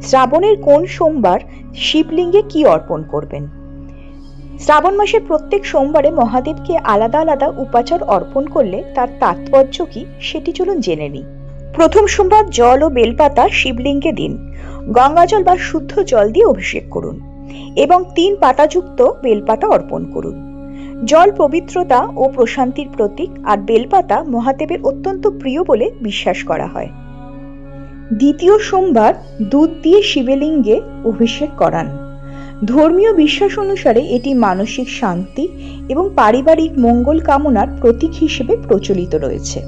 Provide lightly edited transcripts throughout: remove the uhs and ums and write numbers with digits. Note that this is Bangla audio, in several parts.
শ্রাবণের কোন সোমবার শিবলিঙ্গে কি অর্পণ করবেন? শ্রাবণ মাসের প্রত্যেক সোমবারে মহাদেবকে আলাদা আলাদা উপাচার অর্পণ করলে তার তাৎপর্য কি সেটি চলুন জেনে নিই। প্রথম সোমবার জল ও বেলপাতা শিবলিঙ্গে দিন। গঙ্গাজল বা শুদ্ধ জল দিয়ে অভিষেক করুন এবং 3 পাতাযুক্ত বেলপাতা অর্পণ করুন। জল পবিত্রতা ও প্রশান্তির প্রতীক, আর বেলপাতা মহাদেবের অত্যন্ত প্রিয় বলে বিশ্বাস করা হয়। দ্বিতীয় সোমবার দুধ দিয়ে শিবলিঙ্গে অভিষেক করান। ধর্মীয় বিশ্বাস অনুসারে এটি মানসিক শান্তি এবং পারিবারিক মঙ্গল কামনার প্রতীক হিসেবে প্রচলিত রয়েছে।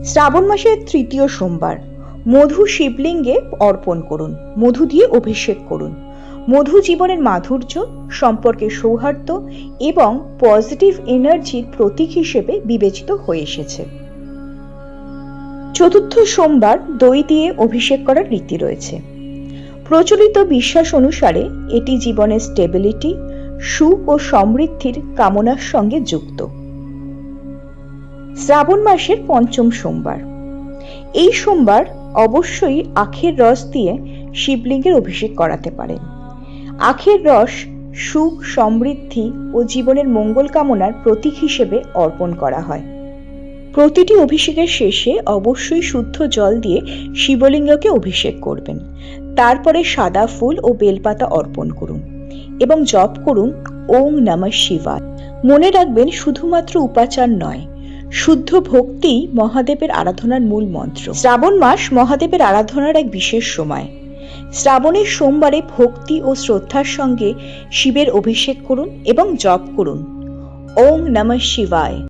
শ্রাবণ মাসের তৃতীয় সোমবার মধু শিবলিঙ্গে অর্পণ করুন। মধু দিয়ে অভিষেক করুন। মধু জীবনের মাধুর্য, সম্পর্কের সৌহার্দ্য এবং পজিটিভ এনার্জির প্রতীক হিসেবে বিবেচিত হয়ে এসেছে। চতুর্থ সোমবার দই দিয়ে অভিষেক করার রীতি রয়েছে। প্রচলিত বিশ্বাস অনুসারে এটি জীবনের স্টেবিলিটি, সুখ ও সমৃদ্ধির কামনার সঙ্গে যুক্ত। শ্রাবণ মাসের পঞ্চম সোমবার, এই সোমবার অবশ্যই আখের রস দিয়ে শিবলিঙ্গের অভিষেক করাতে পারেন। আখের রস সুখ, সমৃদ্ধি ও জীবনের মঙ্গল কামনার প্রতীক হিসেবে অর্পণ করা হয়। প্রতিটি অভিষেকের শেষে অবশ্যই শুদ্ধ জল দিয়ে শিবলিঙ্গকে অভিষেক করবেন। তারপরে সাদা ফুল ও বেলপাতা অর্পণ করুন এবং জপ করুন ওম নমঃ শিবায়। মনে রাখবেন, শুধুমাত্র উপাচার নয়, শুদ্ধ ভক্তিই মহাদেবের আরাধনার মূল মন্ত্র। শ্রাবণ মাস মহাদেবের আরাধনার এক বিশেষ সময়। শ্রাবণের সোমবারে ভক্তি ও শ্রদ্ধার সঙ্গে শিবের অভিষেক করুন এবং জপ করুন ওম নমঃ শিবায়।